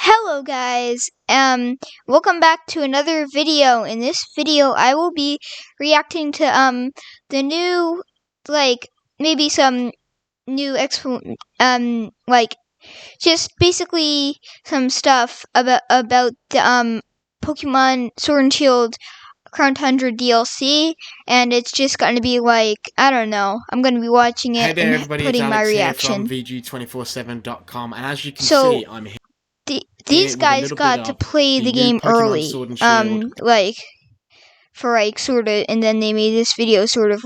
Hello guys, welcome back to another video. In this video, I will be reacting to, the new, maybe some new just basically some stuff about the, Pokemon Sword and Shield Crown Tundra DLC, and it's just gonna be I don't know, I'm gonna be watching it Hey there, and everybody. putting it's my Alex reaction. Here from VG247.com, and as you can So, see, I'm here these with a guys little bit got to of play the the new game Pokemon early, Sword and Shield. sort of, and then they made this video sort of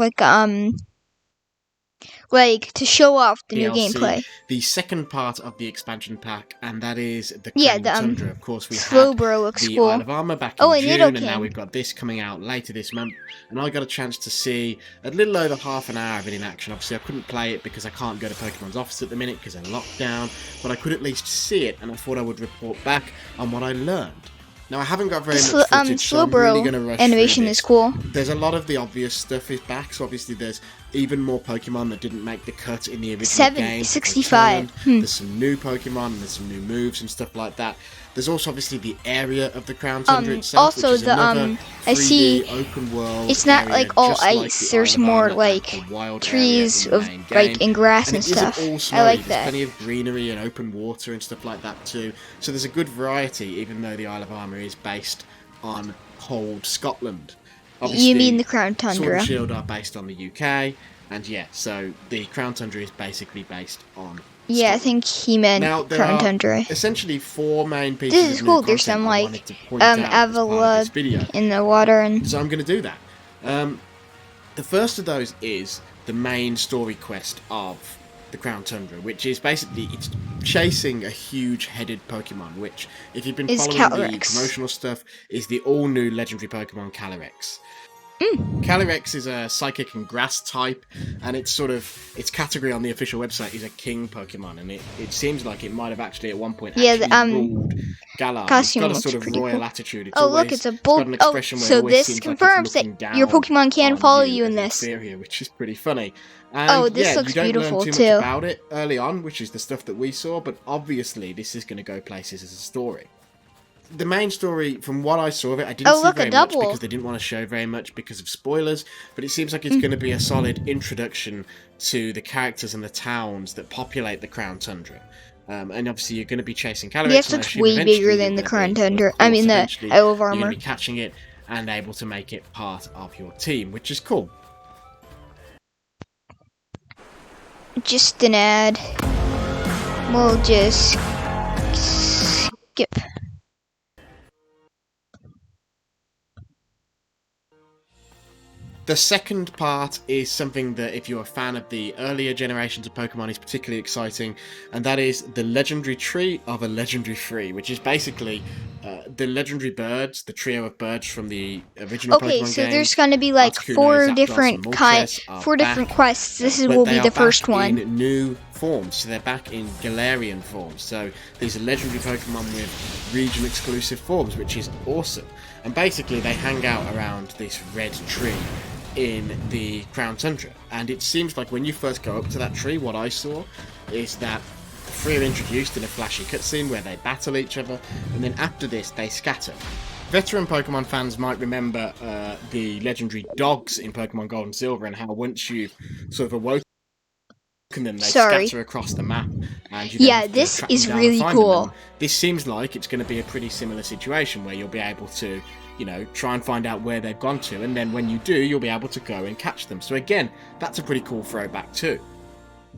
to show off the new DLC, gameplay. the second part of the expansion pack, and that is the Yeah, Crown the Tundra. Of course, we had Slowbro looks the cool. Isle of Armor back Oh, in and June, and Nidoking. now we've got this coming out later this month. And I got a chance to see a little over half an hour of it in action. Obviously, I couldn't play it because I can't go to Pokemon's office at the minute because of lockdown, but I could at least see it, and I thought I would report back on what I learned. Now, I haven't got very much footage, so I'm really going to rush animation through this. is cool. There's a lot of the obvious stuff is back, so obviously there's even more Pokemon that didn't make the cut in the original game. 65. There's some new Pokemon, and there's some new moves and stuff like that. There's also obviously the area of the Crown Tundra itself, also which is another I see open world it's not area, like all just like ice. the There's Isle of more Armor like and the wild trees area in of the main game. and grass and And it stuff. isn't all snowy. I like There's that. plenty of greenery and open water and stuff like that too. So there's a good variety, even though the Isle of Armor is based on cold Scotland. Obviously, You mean the Crown Sword Tundra? and Shield are based on the UK, and yeah, so the Crown Tundra is basically based on Yeah, I Scotland. think he meant Now, there Crown are Tundra. essentially four main pieces This is of cool. new There's content some I wanted to point out as part of Avila this video. in the water and So I'm going to do that. The first of those is the main story quest of the Crown Tundra, which is basically it's chasing a huge headed Pokemon, which, if you've been following the promotional stuff, is the all-new legendary Pokemon Calyrex. Calyrex is a psychic and grass type, and its category on the official website is a king Pokemon, and it seems like it might have actually at one point ruled Galar. It's got a sort of royal cool. attitude. It's a bull. So this confirms that your Pokemon can follow you in this. Inferior, which is pretty funny. And, this looks you don't beautiful learn too too. much about it early on, which is the stuff that we saw, but obviously this is going to go places as a story. The main story, from what I saw of it, I didn't see very much because they didn't want to show very much because of spoilers, but it seems like it's going to be a solid introduction to the characters and the towns that populate the Crown Tundra. And obviously you're going to be chasing Calyrex. Yes, looks way bigger than the Crown Tundra. I mean the Isle of Armor. You're going to be catching it and able to make it part of your team, which is cool. Just an ad. We'll just skip. The second part is something that, if you're a fan of the earlier generations of Pokemon, is particularly exciting, and that is the legendary tree of a legendary tree, which is basically the legendary birds, the trio of birds from the original Pokemon game. Okay, so there's going to be four different quests. This will be the first one. In new forms, so they're back in Galarian forms. So these are legendary Pokemon with region exclusive forms, which is awesome. And basically they hang out around this red tree in the Crown Tundra, and it seems like when you first go up to that tree, what I saw is that the three are introduced in a flashy cutscene where they battle each other, and then after this they scatter. Veteran Pokemon fans might remember the legendary dogs in Pokemon Gold and Silver, and how once you've sort of awoken them, they scatter across the map. And this is really cool. This seems like it's going to be a pretty similar situation where you'll be able to, try and find out where they've gone to, and then when you do, you'll be able to go and catch them. So again, that's a pretty cool throwback too.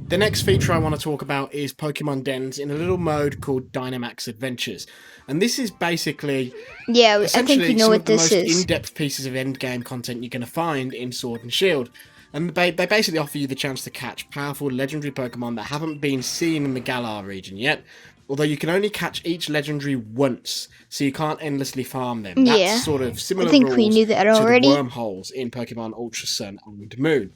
The next feature I want to talk about is Pokemon Dens in a little mode called Dynamax Adventures. And this is basically I think we know what this is. Some of the most in-depth pieces of endgame content you're going to find in Sword and Shield. And they basically offer you the chance to catch powerful legendary Pokemon that haven't been seen in the Galar region yet, although you can only catch each legendary once, so you can't endlessly farm them. That's sort of similar rules we knew that already. To the wormholes in Pokemon Ultra Sun and Moon.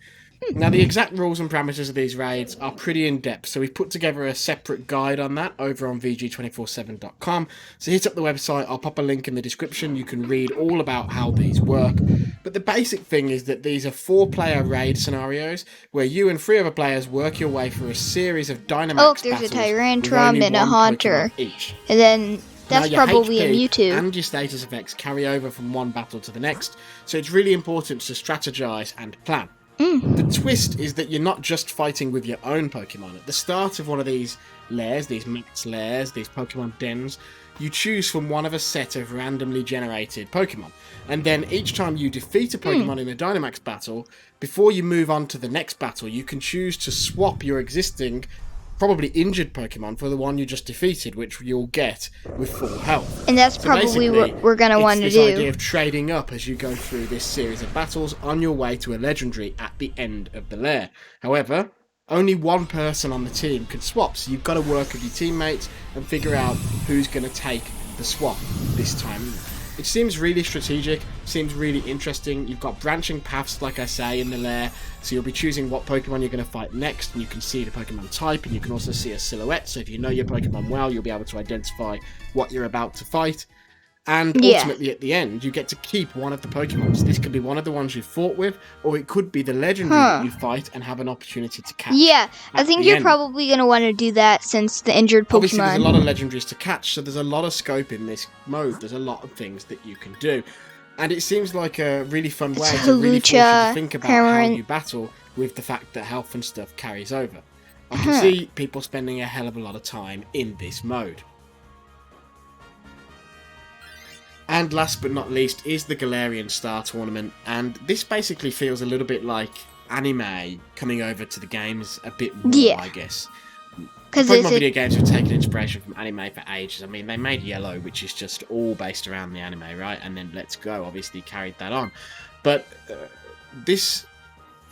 Now, the exact rules and parameters of these raids are pretty in-depth, so we've put together a separate guide on that over on VG247.com. So hit up the website, I'll pop a link in the description, you can read all about how these work. But the basic thing is that these are 4-player raid scenarios, where you and 3 other players work your way through a series of Dynamax battles. There's a Tyrantrum and a Haunter. And then That's now, your probably HP a Mewtwo. and your status effects carry over from one battle to the next, so it's really important to strategize and plan. The twist is that you're not just fighting with your own Pokemon. At the start of one of these lairs, these max lairs, these Pokemon dens, you choose from one of a set of randomly generated Pokemon. And then each time you defeat a Pokemon in a Dynamax battle, before you move on to the next battle, you can choose to swap your existing, probably injured Pokemon for the one you just defeated, which you'll get with full health. And that's probably what we're going to want to do. It's this idea of trading up as you go through this series of battles on your way to a legendary at the end of the lair. However, only one person on the team can swap, so you've got to work with your teammates and figure out who's going to take the swap this time. It seems really strategic, seems really interesting. You've got branching paths, like I say, in the lair, so you'll be choosing what Pokemon you're going to fight next, and you can see the Pokemon type, and you can also see a silhouette, so if you know your Pokemon well, you'll be able to identify what you're about to fight. And ultimately, at the end, you get to keep one of the Pokemons. This could be one of the ones you fought with, or it could be the legendary that you fight and have an opportunity to catch. Yeah, I think you're probably going to want to do that since the injured Pokemon. Obviously, there's a lot of legendaries to catch, so there's a lot of scope in this mode. There's a lot of things that you can do. And it seems like a really fun way to really force you to think about how you battle with the fact that health and stuff carries over. I can see people spending a hell of a lot of time in this mode. And last but not least is the Galarian Star Tournament, and this basically feels a little bit like anime coming over to the games a bit more, I guess. Pokemon video games have taken inspiration from anime for ages. I mean, they made Yellow, which is just all based around the anime, right? And then Let's Go obviously carried that on. But this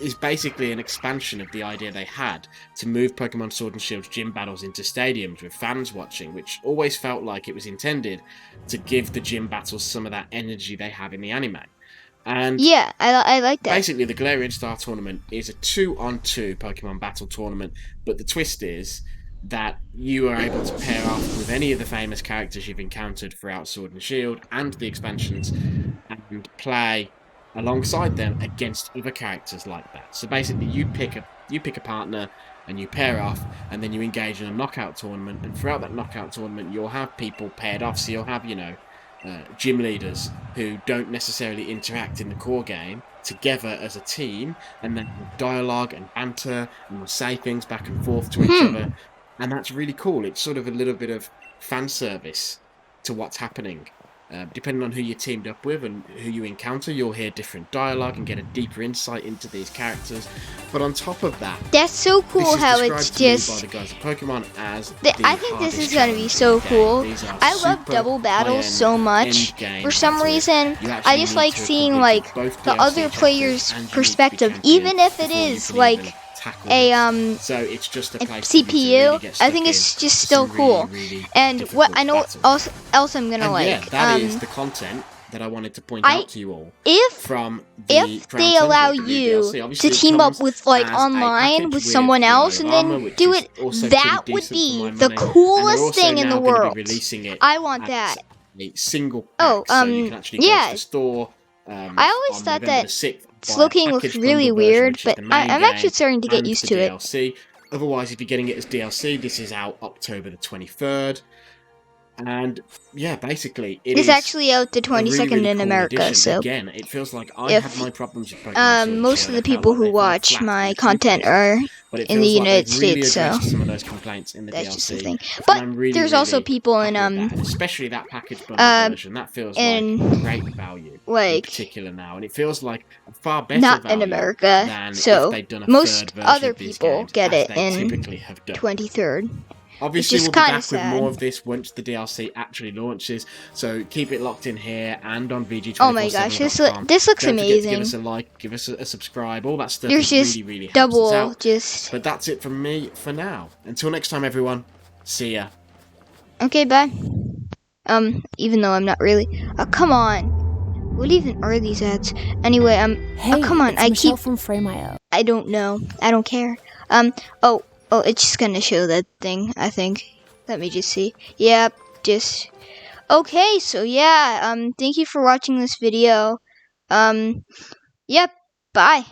is basically an expansion of the idea they had to move Pokemon Sword and Shield's gym battles into stadiums with fans watching, which always felt like it was intended to give the gym battles some of that energy they have in the anime. And yeah, I like that. Basically, the Galarian Star Tournament is a 2-on-2 Pokemon battle tournament, but the twist is that you are able to pair off with any of the famous characters you've encountered throughout Sword and Shield and the expansions and play alongside them against other characters like that. So basically, you pick a partner and you pair off, and then you engage in a knockout tournament. And throughout that knockout tournament, you'll have people paired off. So you'll have, gym leaders who don't necessarily interact in the core game together as a team, and then dialogue and banter, and will say things back and forth to each other. And that's really cool. It's sort of a little bit of fan service to what's happening. Depending on who you're teamed up with and who you encounter, you'll hear different dialogue and get a deeper insight into these characters. But on top of that, that's so cool how it's just by the guys of Pokemon as I think this is going to be so cool. I love double battles so much. For some reason, I just like seeing like the other player's perspective, even if it is like so it's just a CPU. I think it's just still cool. And what I know else I'm gonna like. Yeah, that is the content that I wanted to point out to you all. If they allow you to team up with like online with someone else and then do it, that would be the coolest thing in the world. I want that. A single pack, so you can actually go to the store. I always thought that it's looking really weird, but I'm actually starting to get used to it. Otherwise, if you're getting it as DLC, this is out October the 23rd. And yeah, basically, it's actually out the 22nd in America. So again, it feels like I have my problems with Pokemon. Most of the people who watch my content are in the United States, so some of those complaints in the that's DLC. just the thing. But there's also people in especially that package bundle version. That feels like great value, in particular now, and it feels like a far better not value in America. than so if they'd done a most third version other of these people games, get as it they in typically have done. 23rd. Obviously, we'll be back with more of this once the DLC actually launches, so keep it locked in here and on VG247.com. Oh my gosh, this looks amazing. Give us a like, give us a subscribe, all that stuff. There's just really double, helps us out. just. But that's it from me for now. Until next time, everyone. See ya. Okay, bye. Even though I'm not really. Come on. What even are these ads? Anyway, Hey, come on. It's Michelle from Frame.io. I don't know. I don't care. Oh, it's just gonna show that thing, I think. Let me just see. Yep, just... Okay, so yeah, thank you for watching this video. Yep, bye.